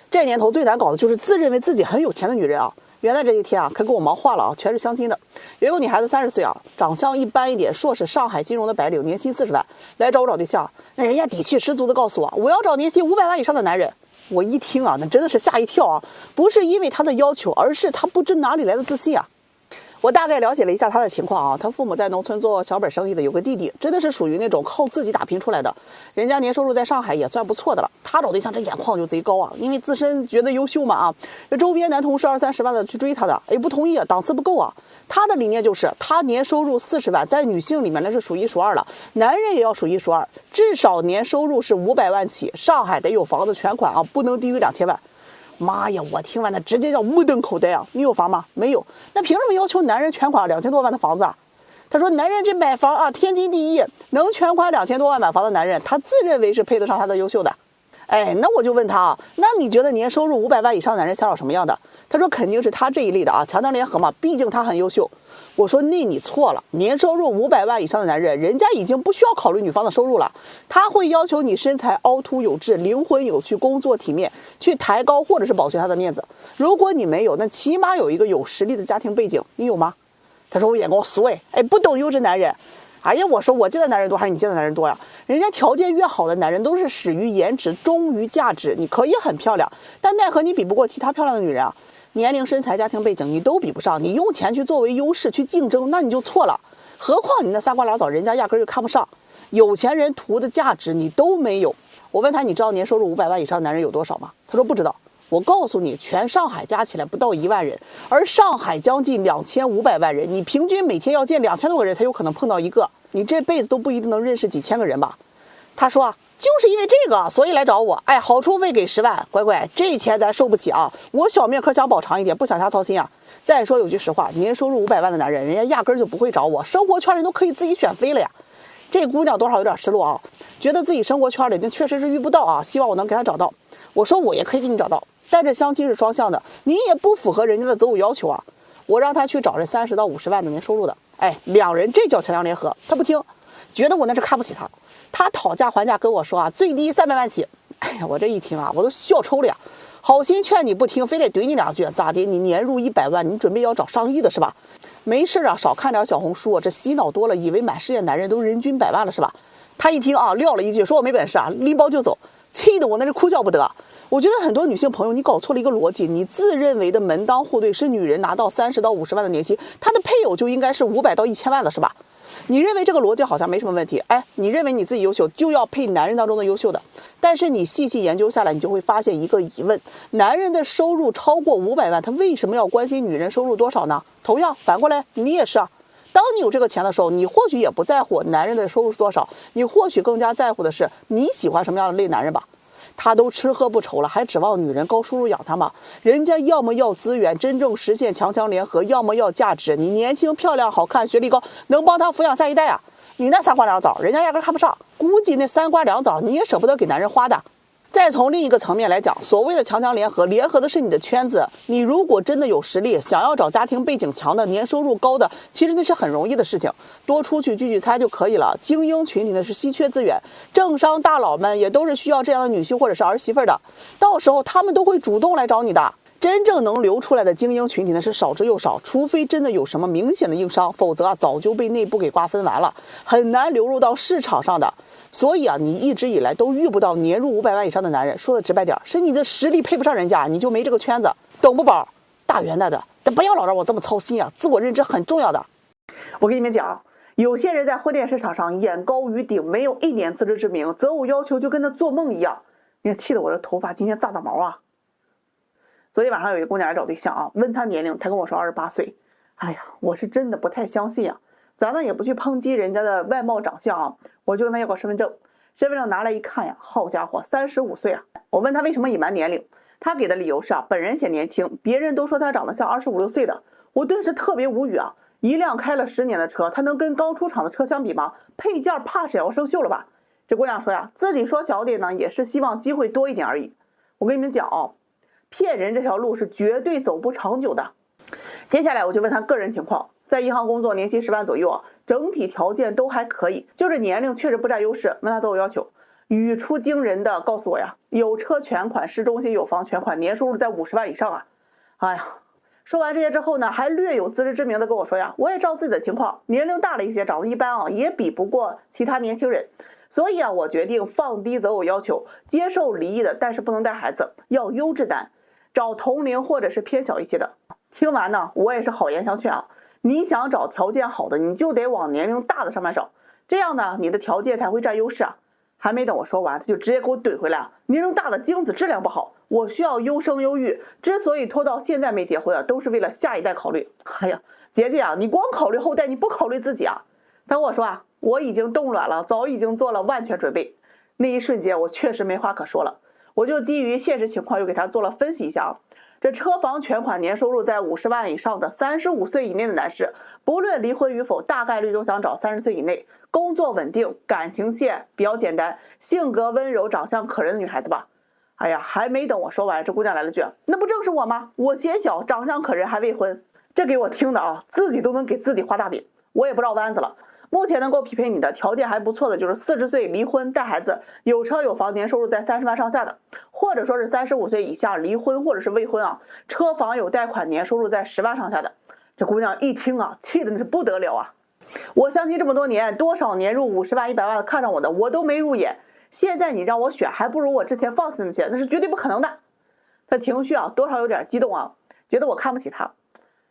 这年头最难搞的就是自认为自己很有钱的女人啊。原来这些天啊，可给我忙坏了啊，全是相亲的。有一个女孩子30岁啊，长相一般一点，硕士上海金融的白领，年薪40万，来找我找对象。那人家底气十足的告诉我要找年薪500万以上的男人。我一听啊，那真的是吓一跳啊！不是因为他的要求，而是他不知哪里来的自信啊。我大概了解了一下他的情况啊，他父母在农村做小本生意的，有个弟弟，真的是属于那种靠自己打拼出来的，人家年收入在上海也算不错的了。他找对象这眼眶就贼高啊，因为自身觉得优秀嘛啊，这周边男同事20-30万的去追他的，哎不同意啊，档次不够啊。他的理念就是他年收入40万，在女性里面那是数一数二了，男人也要数一数二，至少年收入是500万起，上海得有房子全款啊，不能低于2000万。妈呀！我听完他直接叫目瞪口呆啊！你有房吗？没有。那凭什么要求男人全款2000多万的房子啊？他说男人这买房啊，天经地义，能全款2000多万买房的男人，他自认为是配得上他的优秀的。哎，那我就问他啊，那你觉得年收入500万以上的男人想找什么样的？他说肯定是他这一类的啊，强强联合嘛，毕竟他很优秀。我说那你错了，年收入500万以上的男人，人家已经不需要考虑女方的收入了，他会要求你身材凹凸有致，灵魂有趣，工作体面，去抬高或者是保全他的面子。如果你没有，那起码有一个有实力的家庭背景，你有吗？他说我眼光俗哎，不懂优质男人。哎呀，我说我见的男人多还是你见的男人多呀？人家条件越好的男人都是始于颜值，忠于价值。你可以很漂亮，但奈何你比不过其他漂亮的女人啊。年龄、身材、家庭背景你都比不上，你用钱去作为优势去竞争，那你就错了。何况你那3瓜2枣，人家压根就看不上。有钱人图的价值你都没有。我问他，你知道年收入500万以上的男人有多少吗？他说不知道。我告诉你，全上海加起来不到1万人，而上海将近2500万人，你平均每天要见2000多个人才有可能碰到一个，你这辈子都不一定能认识几千个人吧。他说就是因为这个，所以来找我。哎，好处费给10万，乖乖，这钱咱收不起啊！我小命可想保长一点，不想瞎操心啊。再说有句实话，年收入500万的男人，人家压根就不会找我，生活圈人都可以自己选飞了呀。这姑娘多少有点失落啊，觉得自己生活圈里确实是遇不到啊，希望我能给她找到。我说我也可以给你找到，但这相亲是双向的，你也不符合人家的择偶要求啊。我让他去找这30到50万的年收入的，哎，两人这叫强强联合，他不听，觉得我那是看不起他。他讨价还价跟我说啊，最低300万起。哎呀，我这一听啊，我都笑抽了呀。好心劝你不听，非得怼你2句，咋的？你年入100万，你准备要找上亿的是吧？没事啊，少看点小红书，这洗脑多了，以为满世界男人都人均100万了是吧？他一听啊，撂了一句，说我没本事啊，拎包就走，气得我那是哭笑不得。我觉得很多女性朋友，你搞错了一个逻辑，你自认为的门当户对是女人拿到30到50万的年薪，她的配偶就应该是500到1000万的是吧？你认为这个逻辑好像没什么问题，哎，你认为你自己优秀就要配男人当中的优秀的，但是你细细研究下来，你就会发现一个疑问：男人的收入超过500万，他为什么要关心女人收入多少呢？同样反过来，你也是啊。当你有这个钱的时候，你或许也不在乎男人的收入是多少，你或许更加在乎的是你喜欢什么样的类男人吧。他都吃喝不愁了，还指望女人高收入养他吗？人家要么要资源，真正实现强强联合，要么要价值。你年轻漂亮好看，学历高，能帮他抚养下一代啊。你那3瓜2枣，人家压根看不上，估计那3瓜2枣你也舍不得给男人花的。再从另一个层面来讲，所谓的强强联合，联合的是你的圈子。你如果真的有实力，想要找家庭背景强的、年收入高的，其实那是很容易的事情，多出去聚聚餐就可以了。精英群体呢是稀缺资源，政商大佬们也都是需要这样的女婿或者是儿媳妇的，到时候他们都会主动来找你的。真正能流出来的精英群体呢是少之又少，除非真的有什么明显的硬伤，否则早就被内部给瓜分完了，很难流入到市场上的。所以啊，你一直以来都遇不到年入500万以上的男人，说的直白点，是你的实力配不上人家，你就没这个圈子，懂不宝？大圆大的，但不要老让我这么操心啊，自我认知很重要的。我跟你们讲，有些人在婚恋市场上眼高于顶，没有一点自知之明，择偶要求就跟他做梦一样，你看气得我的头发今天炸毛啊。昨天晚上有一个姑娘来找对象啊，问她年龄，她跟我说28岁。哎呀，我是真的不太相信啊。咱呢也不去抨击人家的外貌长相啊，我就跟她要个身份证，身份证拿来一看呀，好家伙，35岁啊。我问她为什么隐瞒年龄，她给的理由是啊，本人显年轻，别人都说她长得像25、26岁的。我顿时特别无语啊，一辆开了10年的车，她能跟刚出厂的车相比吗？配件怕是也要生锈了吧？这姑娘说呀，自己说小点呢，也是希望机会多一点而已。我跟你们讲啊，骗人这条路是绝对走不长久的。接下来我就问他个人情况，在银行工作，年薪10万左右啊，整体条件都还可以，就是年龄确实不占优势。问他择偶要求，语出惊人的告诉我呀，有车全款，市中心有房全款，年收入在50万以上啊！哎呀，说完这些之后呢，还略有自知之明的跟我说呀，我也知道自己的情况，年龄大了一些，长得一般啊，也比不过其他年轻人，所以啊，我决定放低择偶要求，接受离异的，但是不能带孩子，要优质男，找同龄或者是偏小一些的。听完呢，我也是好言相劝啊，你想找条件好的，你就得往年龄大的上面找，这样呢，你的条件才会占优势啊。还没等我说完，他就直接给我怼回来啊！年龄大的精子质量不好，我需要优生优育。之所以拖到现在没结婚啊，都是为了下一代考虑。哎呀，姐姐啊，你光考虑后代，你不考虑自己啊？他跟我说啊，我已经冻卵了，早已经做了万全准备。那一瞬间，我确实没话可说了。我就基于现实情况，又给他做了分析一下啊。这车房全款，年收入在50万以上的35岁以内的男士，不论离婚与否，大概率都想找30岁以内，工作稳定，感情线比较简单，性格温柔，长相可人的女孩子吧。哎呀，还没等我说完，这姑娘来了句，那不正是我吗？我显小，长相可人，还未婚。这给我听的啊，自己都能给自己画大饼，我也不绕弯子了。目前能够匹配你的条件还不错的，就是40岁离婚带孩子，有车有房，年收入在30万上下的，或者说是35岁以下离婚或者是未婚啊，车房有贷款，年收入在10万上下的。这姑娘一听啊，气的那是不得了啊！我相亲这么多年，多少年入50万、100万看上我的，我都没入眼。现在你让我选，还不如我之前放肆那些，那是绝对不可能的。他情绪啊，多少有点激动啊，觉得我看不起他。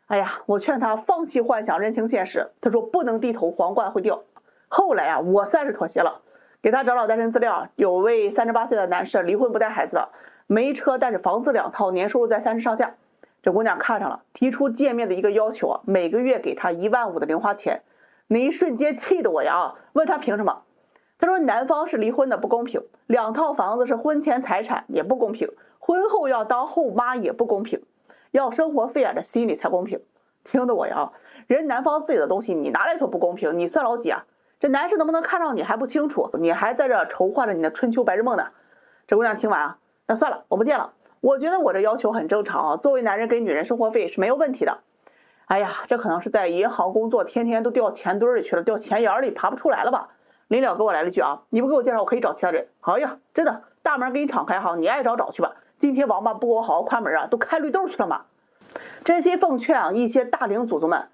哎呀，我劝他放弃幻想，认清现实。他说不能低头，皇冠会掉。后来啊，我算是妥协了，给他找找单身资料，有位38岁的男士，离婚不带孩子的，没车但是房子2套，年收入在30上下。这姑娘看上了，提出见面的一个要求啊，每个月给他15000的零花钱。那一瞬间气得我呀，问他凭什么？他说男方是离婚的不公平，2套房子是婚前财产也不公平，婚后要当后妈也不公平。要生活费啊，这心里才公平。听得我呀，人男方自己的东西你拿来说不公平，你算老几啊？这男士能不能看上你还不清楚，你还在这筹划着你的春秋白日梦呢。这姑娘听完啊，那算了，我不见了。我觉得我这要求很正常啊，作为男人给女人生活费是没有问题的。哎呀，这可能是在银行工作，天天都掉钱堆里去了，掉钱眼里爬不出来了吧。临了给我来了句啊，你不给我介绍，我可以找其他人。哎呀，真的，大门给你敞开哈，你爱找找去吧。今天王八不给我好好关门啊，都开绿豆去了吗？真心奉劝啊，一些大龄祖宗们，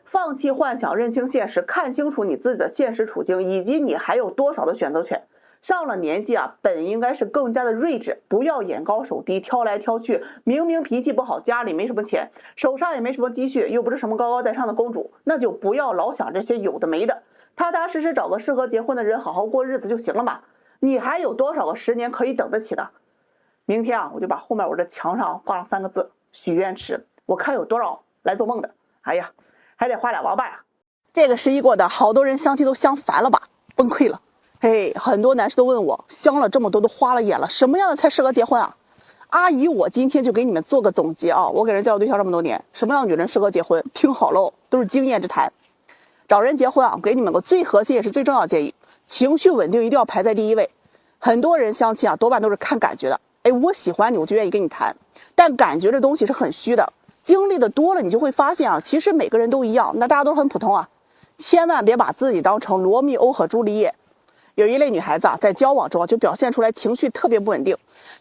放弃幻想，认清现实，看清楚你自己的现实处境，以及你还有多少的选择权。上了年纪啊，本应该是更加的睿智，不要眼高手低，挑来挑去。明明脾气不好，家里没什么钱，手上也没什么积蓄，又不是什么高高在上的公主，那就不要老想这些有的没的，踏踏实实找个适合结婚的人，好好过日子就行了嘛。你还有多少个10年可以等得起的？明天啊，我就把后面我这墙上挂上3个字：许愿池。我看有多少来做梦的。哎呀，还得花2王八呀！这个11过的，好多人相亲都相烦了吧，崩溃了。嘿，很多男士都问我，相了这么多都花了眼了，什么样的才适合结婚啊？阿姨，我今天就给你们做个总结啊！我给人介绍对象这么多年，什么样的女人适合结婚？听好喽，都是经验之谈。找人结婚啊，给你们个最核心也是最重要的建议：情绪稳定一定要排在第一位。很多人相亲啊，多半都是看感觉的。哎，我喜欢你，我就愿意跟你谈。但感觉这东西是很虚的，经历的多了，你就会发现啊，其实每个人都一样，那大家都很普通啊。千万别把自己当成罗密欧和朱丽叶。有一类女孩子啊，在交往中就表现出来情绪特别不稳定。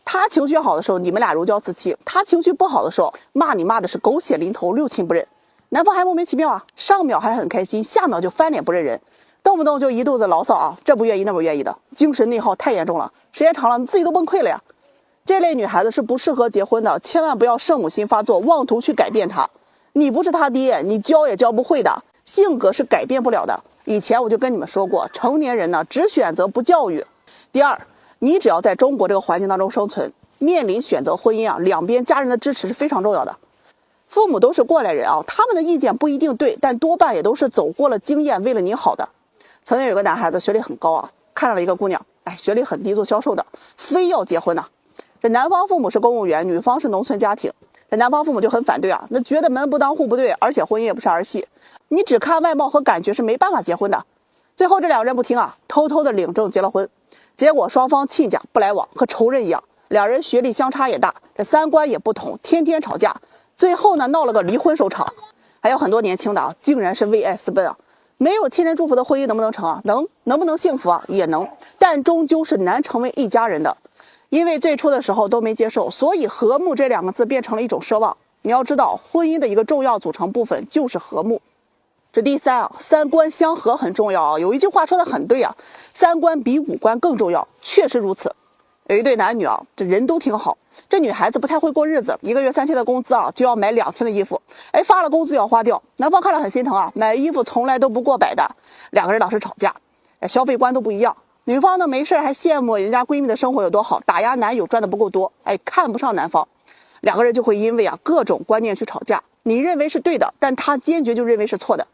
她情绪好的时候，你们俩如胶似漆；她情绪不好的时候，骂你骂的是狗血淋头，六亲不认。男方还莫名其妙啊，上秒还很开心，下秒就翻脸不认人，动不动就一肚子牢骚啊，这不愿意那不愿意的，精神内耗太严重了，时间长了你自己都崩溃了呀。这类女孩子是不适合结婚的，千万不要圣母心发作，妄图去改变她。你不是她爹，你教也教不会的，性格是改变不了的。以前我就跟你们说过，成年人呢只选择不教育。第二，你只要在中国这个环境当中生存，面临选择婚姻啊，两边家人的支持是非常重要的。父母都是过来人啊，他们的意见不一定对，但多半也都是走过了经验，为了你好的。曾经有个男孩子学历很高啊，看上了一个姑娘，学历很低，做销售的，非要结婚呢。这男方父母是公务员，女方是农村家庭，这男方父母就很反对啊，那觉得门不当户不对，而且婚姻也不是儿戏，你只看外貌和感觉是没办法结婚的。最后这两个人不听啊，偷偷的领证结了婚，结果双方亲家不来往，和仇人一样，两人学历相差也大，这三观也不同，天天吵架，最后呢闹了个离婚收场。还有很多年轻的啊，竟然是为爱私奔啊，没有亲人祝福的婚姻能不能成啊？能不能幸福啊？也能，但终究是难成为一家人的。因为最初的时候都没接受，所以和睦这2个字变成了一种奢望。你要知道，婚姻的一个重要组成部分就是和睦。这第3啊，三观相合很重要啊。有一句话说的很对啊，三观比五官更重要，确实如此。有一对男女啊，这人都挺好，这女孩子不太会过日子，1个月3000的工资啊，就要买2000的衣服，发了工资要花掉。男方看了很心疼啊，买衣服从来都不过百的，2个人老是吵架，消费观都不一样。女方呢没事还羡慕人家闺蜜的生活有多好，打压男友赚的不够多，看不上男方，2个人就会因为各种观念去吵架。你认为是对的，但他坚决就认为是错的。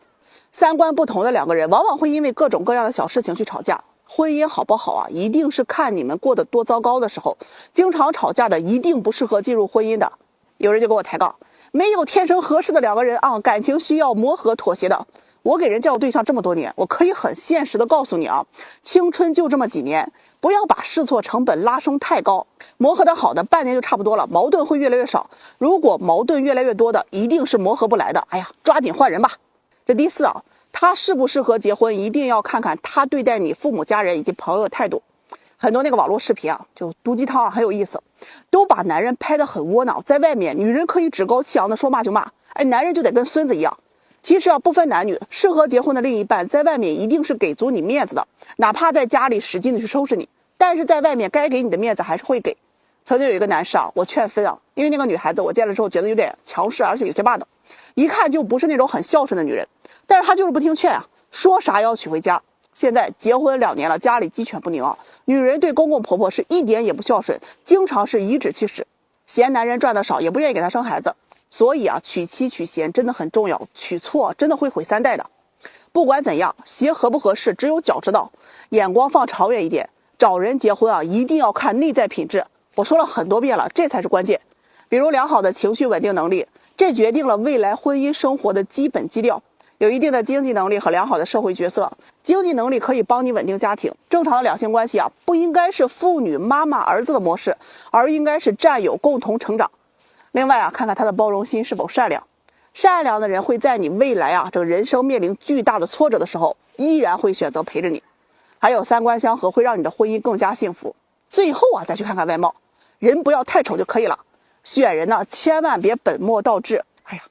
三观不同的2个人，往往会因为各种各样的小事情去吵架。婚姻好不好啊，一定是看你们过得多糟糕的时候。经常吵架的一定不适合进入婚姻的。有人就跟我抬杠，没有天生合适的2个人啊，感情需要磨合妥协的。我给人介绍对象这么多年，我可以很现实的告诉你啊，青春就这么几年，不要把试错成本拉升太高。磨合的好的半年就差不多了，矛盾会越来越少。如果矛盾越来越多的，一定是磨合不来的。抓紧换人吧。这第4啊，他适不适合结婚，一定要看看他对待你父母家人以及朋友的态度。很多那个网络视频啊，就毒鸡汤啊，很有意思，都把男人拍得很窝囊，在外面女人可以趾高气扬的说骂就骂，男人就得跟孙子一样。其实不分男女，适合结婚的另一半在外面一定是给足你面子的，哪怕在家里使劲的去收拾你，但是在外面该给你的面子还是会给。曾经有一个男士啊，我劝分啊，因为那个女孩子我见了之后觉得有点强势，而且有些霸道，一看就不是那种很孝顺的女人，但是她就是不听劝啊，说啥要娶回家。现在结婚2年了，家里鸡犬不宁啊，女人对公公婆婆是一点也不孝顺，经常是颐指气使，嫌男人赚得少，也不愿意给他生孩子。所以娶妻娶贤真的很重要，娶错真的会毁3代的。不管怎样，鞋合不合适只有脚知道，眼光放长远一点，找人结婚一定要看内在品质。我说了很多遍了，这才是关键。比如良好的情绪稳定能力，这决定了未来婚姻生活的基本基调。有一定的经济能力和良好的社会角色，经济能力可以帮你稳定家庭。正常的两性关系不应该是父女妈妈儿子的模式，而应该是战友共同成长。另外看看他的包容心是否善良，善良的人会在你未来这个人生面临巨大的挫折的时候，依然会选择陪着你。还有三观相合，会让你的婚姻更加幸福。最后再去看看外貌，人不要太丑就可以了。选人千万别本末倒置，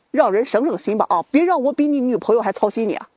让人省省心吧别让我比你女朋友还操心你